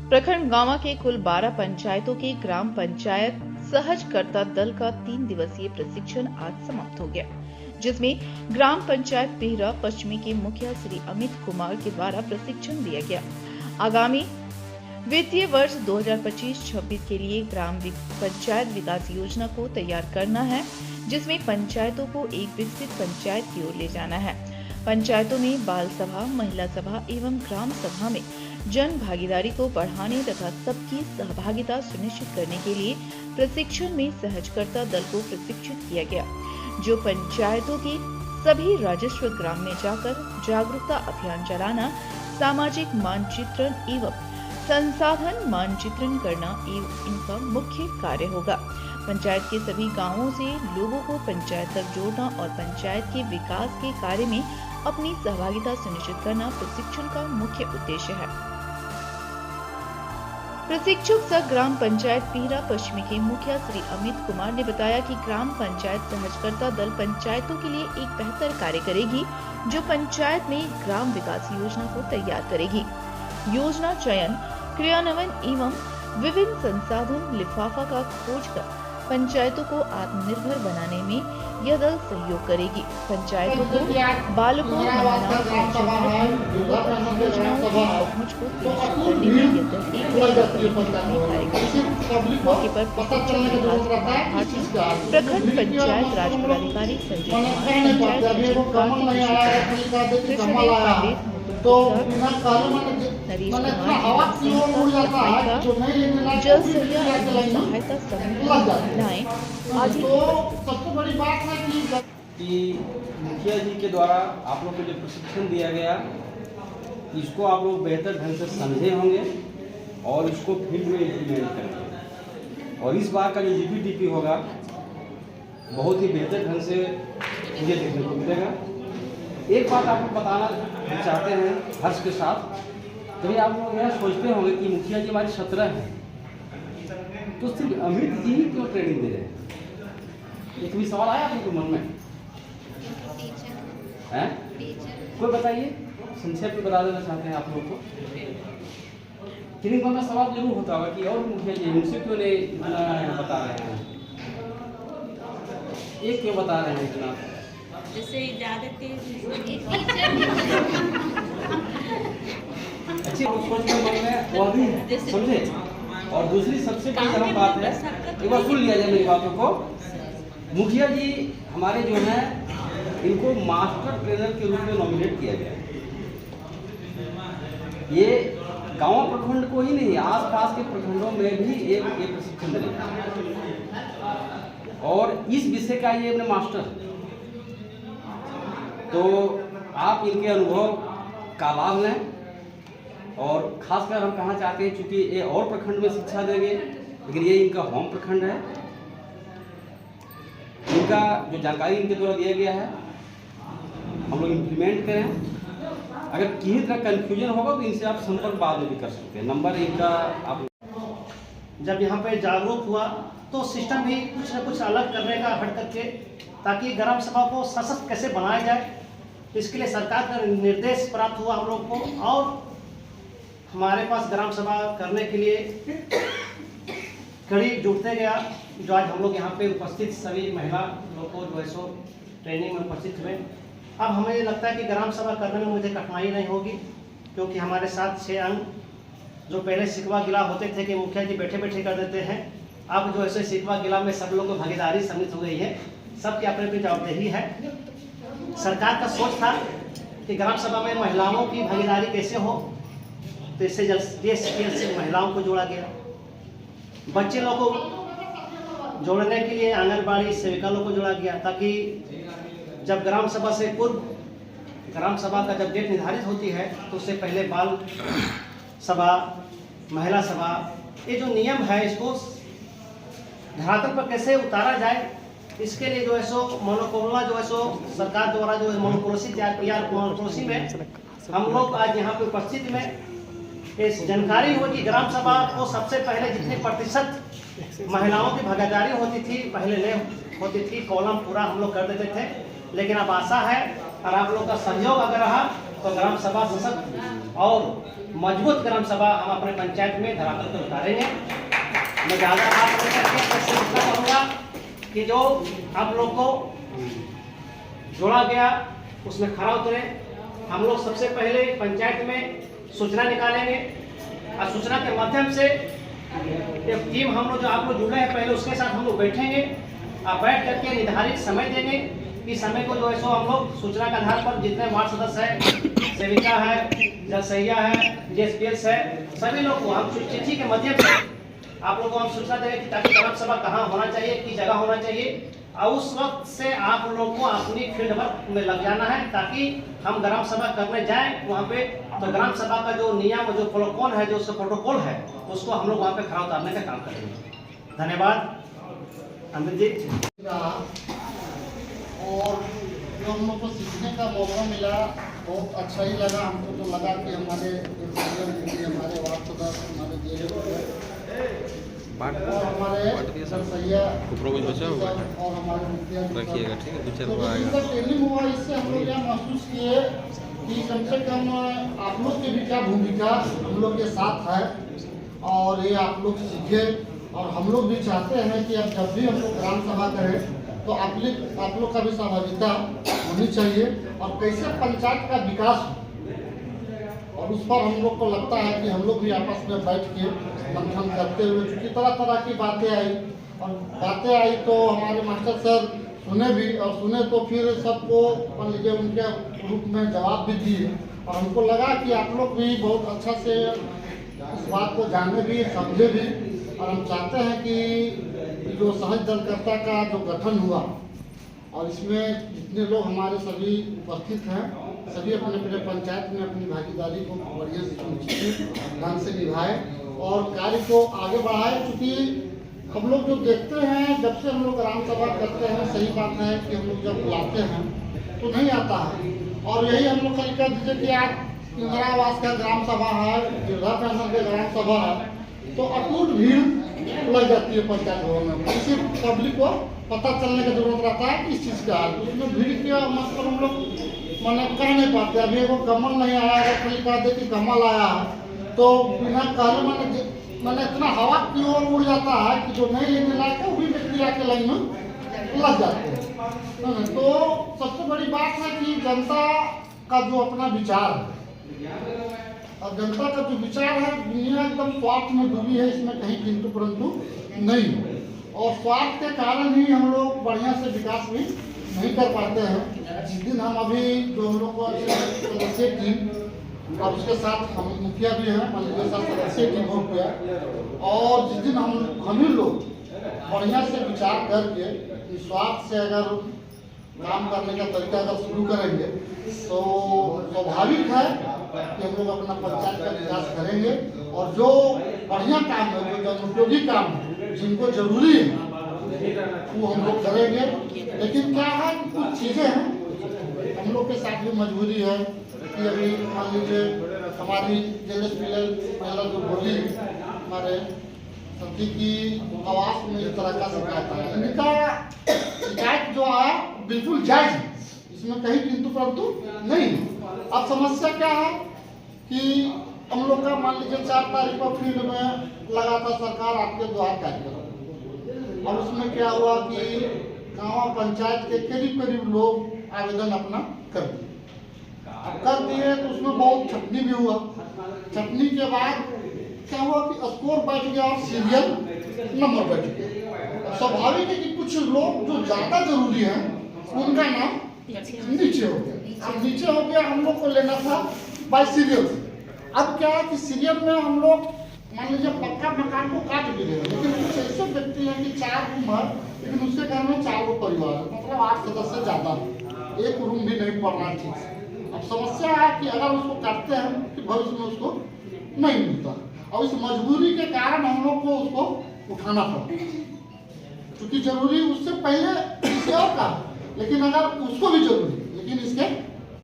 प्रखंड गांवा के कुल 12 पंचायतों के ग्राम पंचायत सहजकर्ता दल का 3 दिवसीय प्रशिक्षण आज समाप्त हो गया, जिसमें ग्राम पंचायत पिहरा पश्चिमी के मुखिया श्री अमित कुमार के द्वारा प्रशिक्षण दिया गया। आगामी वित्तीय वर्ष 2025-26 के लिए ग्राम पंचायत विकास योजना को तैयार करना है, जिसमें पंचायतों को एक विकसित पंचायत की ओर ले जाना है। पंचायतों में बाल सभा, महिला सभा एवं ग्राम सभा में जन भागीदारी को बढ़ाने तथा सबकी सहभागिता सुनिश्चित करने के लिए प्रशिक्षण में सहजकर्ता दल को प्रशिक्षित किया गया, जो पंचायतों के सभी राजस्व ग्राम में जाकर जागरूकता अभियान चलाना, सामाजिक मानचित्रण एवं संसाधन मानचित्रण करना इनका मुख्य कार्य होगा। पंचायत के सभी गांवों से लोगों को पंचायत तक जोड़ना और पंचायत के विकास के कार्य में अपनी सहभागिता सुनिश्चित करना प्रशिक्षण का मुख्य उद्देश्य है। प्रशिक्षक सह ग्राम पंचायत पिहरा पश्चिमी के मुखिया श्री अमित कुमार ने बताया कि ग्राम पंचायत सहजकर्ता दल पंचायतों के लिए एक बेहतर कार्य करेगी, जो पंचायत में ग्राम विकास योजना को तैयार करेगी। योजना चयन, क्रियान्वयन एवं विभिन्न संसाधन लिफाफा का खोज कर पंचायतों को आत्मनिर्भर बनाने में यह दल सहयोग करेगी। पंचायतों को बालकों, महिलाओं, योजनाओं की पहुंच को सुनिश्चित करने में यह दल कार्य करेगी। मौके पर प्रशिक्षण प्रखंड पंचायत राज पदाधिकारी संजय कुमार, पंचायत पंडित तो नरेश कुमार, जल सहायता समूह महिलाएं आदि। सबसे बड़ी बात है कि मुखिया जी के द्वारा आप लोग को जो प्रशिक्षण दिया गया, इसको आप लोग बेहतर ढंग से समझे होंगे और इसको फील्ड में इम्प्लीमेंट करेंगे। और इस बार का जो जीपीटीपी होगा बहुत ही बेहतर ढंग से मुझे देखने को मिलेगा। एक बात आपको बताना चाहते हैं हर्ष के साथ, कभी आप लोग यह सोचते होंगे कि मुखिया जी हमारे 17 हैं, तो सिर्फ अमित जी ही क्यों ट्रेनिंग दे रहे हैं? ये कभी सवाल आया आपके मन में? हैं? कोई बताइए, संक्षेप में बता देना चाहते हैं आप लोग को। किन्हीं को सवाल जरूर होता होगा कि और मुखिया जी उनसे क्यों नहीं इतना बता रहे हैं, ये क्यों बता रहे हैं इतना? जैसे ज्यादा अच्छी सोच के मन में वो भी समझे। और दूसरी सबसे बड़ी अहम बात है, एक बार सुन लिया जाए मेरी बातों को। मुखिया जी हमारे जो है, इनको मास्टर ट्रेनर के रूप में नॉमिनेट किया गया। ये गांव प्रखंड को ही नहीं, आसपास के प्रखंडों में भी एक प्रशिक्षण देंगे और इस विषय का ये अपने मास्टर। तो आप इनके अनुभव का लाभ लें। और खासकर हम कहना चाहते हैं, चूंकि ये और प्रखंड में शिक्षा देंगे, लेकिन ये इनका होम प्रखंड है। इनका जो जानकारी इनके द्वारा दिया गया है हम लोग इम्प्लीमेंट करें। अगर किसी तरह कन्फ्यूजन होगा तो इनसे आप संपर्क बाद में भी कर सकते हैं। नंबर इनका आप जब यहाँ पे जागरूक हुआ तो सिस्टम भी कुछ न कुछ अलग करने का हट करके, ताकि ग्राम सभा को सशक्त कैसे बनाया जाए, इसके लिए सरकार का निर्देश प्राप्त हुआ हम लोग को। और हमारे पास ग्राम सभा करने के लिए कड़ी जुटते गया, जो आज हम लोग यहाँ पे उपस्थित सभी महिला लोग को जो है सो ट्रेनिंग में उपस्थित हुए। अब हमें लगता है कि ग्राम सभा करने में मुझे कठिनाई नहीं होगी, क्योंकि हमारे साथ 6 अंग जो पहले सिकवा गिला होते थे कि मुखिया जी बैठे बैठे कर देते हैं, अब जो ऐसे सिकवा गिला में सब लोगों को भागीदारी सम्मिलित हो गई है। सबकी अपनी अपनी जवाबदेही है। सरकार का सोच था कि ग्राम सभा में महिलाओं की भागीदारी कैसे हो, तो इससे जल्द महिलाओं को जोड़ा गया। बच्चे लोगों को जोड़ने के लिए आंगनबाड़ी सेविका लोगों को जोड़ा गया, ताकि जब ग्राम सभा से पूर्व, ग्राम सभा का जब डेट निर्धारित होती है तो उससे पहले बाल सभा, महिला सभा, ये जो नियम है इसको धरातल पर कैसे उतारा जाए, इसके लिए जो है सो मोनोपोला जो है सो सरकार द्वारा जो है मोनोपोलिसी तैयार किया। मोनोपोलिसी में हम लोग आज यहाँ पे उपस्थित में इस जानकारी हो कि ग्राम सभा को सबसे पहले जितने प्रतिशत महिलाओं की भागीदारी होती थी, पहले नहीं होती थी, कॉलम पूरा हम लोग कर देते थे। लेकिन अब आशा है और आप लोग का सहयोग अगर रहा तो ग्राम सभा सशक्त और मजबूत ग्राम सभा हम अपने पंचायत में धरातल पर उतारेंगे। मैं ज़्यादा बात नहीं करके बस इतना कहूँगा कि जो आप लोग को जोड़ा गया उसमें खरा उतरे। हम लोग सबसे पहले पंचायत में सूचना निकालेंगे और सूचना के माध्यम से एक टीम हम लोग जो आप लोग जुड़े हैं पहले उसके साथ हम लोग बैठेंगे और बैठ करके निर्धारित समय देंगे कि समय को जो है सो हम लोग सूचना के आधार पर जितने वार्ड सदस्य है, सेविका है, जलसहिया है, जेएसपीएस है, सभी लोग को हम चिट्ठी के माध्यम से आप लोगों को हम सूचना देंगे कि ताकि ग्राम सभा कहाँ होना चाहिए, किस जगह होना चाहिए। और उस वक्त से आप लोग को अपनी फील्ड वर्क में लग जाना है ताकि हम ग्राम सभा करने जाएं वहाँ पे तो ग्राम सभा का जो नियम जो प्रोटोकॉल है, जो उसका प्रोटोकॉल है, उसको हम लोग वहाँ पे खरा उतारने का काम करेंगे। धन्यवाद अमित जी। और जो हम लोग को सीखने का मौका मिला बहुत अच्छा ही लगा। हमको तो लगा कि हमारे हमारे वार्ड सदस्य, हमारे और हमारे सरसैया और हमारे मुखिया जो ट्रेनिंग हुआ, इससे हम लोग यह महसूस किए कि कम से कम आप लोग की भी क्या भूमिका हम लोग के साथ है और ये आप लोग सीखे। और हम लोग भी चाहते हैं कि अब जब भी हम लोग ग्राम सभा करें तो आप लोग का भी सहभागिता होनी चाहिए और कैसे पंचायत का विकास हो। और उस पर हम लोग को लगता है कि हम लोग भी आपस में बैठ के मंथन करते हुए, चूँकि तरह तरह की बातें आई तो हमारे मास्टर सर सुने भी और सुने तो फिर सबको मान लीजिए उनके रूप में जवाब भी दिए। और हमको लगा कि आप लोग भी बहुत अच्छा से इस बात को जाने भी, समझे भी। और हम चाहते हैं कि जो सहज दलकर्ता का जो गठन हुआ और इसमें जितने लोग हमारे सभी उपस्थित हैं, सभी अपने अपने पंचायत में अपनी भागीदारी को बढ़िया सुनिश्चित ढंग से निभाए और कार्य को आगे बढ़ाए। क्योंकि हम लोग जो देखते हैं, जब से हम लोग ग्राम सभा करते हैं, सही बात है कि हम लोग जब बुलाते हैं तो नहीं आता है। और यही हम लोग कल कह दीजिए कि आज इंदिरा आवास का ग्राम सभा है, वृद्धा पेंशन का ग्राम सभा है, तो अटूट भीड़ लग जाती है पंचायत भवन में। इसी पब्लिक को पता चलने की जरूरत रहता है कि इस चीज़ का उसमें भीड़ के मतलब हम लोग मैंने कह नहीं पाते। अभी वो कमल नहीं आया, अगर खाली कह दे कि कमल आया है तो बिना कहले मैंने इतना हवा की ओर उड़ जाता है कि जो नहीं लेने लायक है वो भी व्यक्ति आके लाइन में लग जाते हैं। तो सबसे बड़ी बात है कि जनता का जो अपना विचार है और जनता का जो विचार है, दुनिया एकदम स्वार्थ में डूबी है, इसमें कहीं किंतु परंतु नहीं। और स्वार्थ के कारण ही हम लोग बढ़िया से विकास भी नहीं कर पाते हैं। जिस दिन हम अभी जो हम लोग को सदस्य टीम और उसके साथ हम मुखिया भी हैं, के साथ सदस्य टीम हो गया, और जिस दिन हम ही लोग बढ़िया से विचार करके निस्वार्थ से अगर काम करने का तरीका अगर शुरू करेंगे तो स्वाभाविक है कि हम लोग अपना पंचायत का विकास करेंगे। और जो बढ़िया काम है, जो जनोपयोगी काम है, जिनको जरूरी है, वो हम लोग करेंगे। लेकिन क्या है, कुछ चीज़ें हैं हम लोग के साथ भी मजबूरी है कि अभी मान लीजिए हमारी पहला जो बोली हमारे सभी की आवास में इस तरह का शिकायत है, इनका शिकायत जो है बिल्कुल जायज है, इसमें कहीं किंतु परंतु नहीं। अब समस्या क्या है कि हम लोग का मान लीजिए 4 तारीख को फील्ड में लगा था सरकार आपके द्वार कार्यक्रम, और उसमें क्या हुआ कि गाँव पंचायत के करीब लोग आवेदन अपना कर दिए। तो उसमें बहुत छटनी भी हुआ। छटनी के बाद क्या हुआ कि स्कोर बैठ गया और सीरियल नंबर बैठ गया। स्वाभाविक है कि कुछ लोग जो ज़्यादा जरूरी हैं उनका नाम नीचे हो गया। अब नीचे हो गया, हम लोग को लेना था बाय सीरियल। अब क्या है कि सीरियल में हम लोग मान लीजिए पक्का मकान को काट भी रहे, लेकिन कुछ ऐसे व्यक्ति हैं कि 4 रूम है, लेकिन उसके घर में 4 लोग परिवार है, मतलब 8 सदस्य ज़्यादा है, एक रूम भी नहीं पड़ना ठीक से। अब समस्या है कि अगर उसको काटते हैं कि भविष्य में उसको नहीं मिलता, और इस मजबूरी के कारण हम लोग को उसको उठाना पड़ता, क्योंकि जरूरी उससे पहले किसी और का, लेकिन अगर उसको भी जरूरी, लेकिन इसके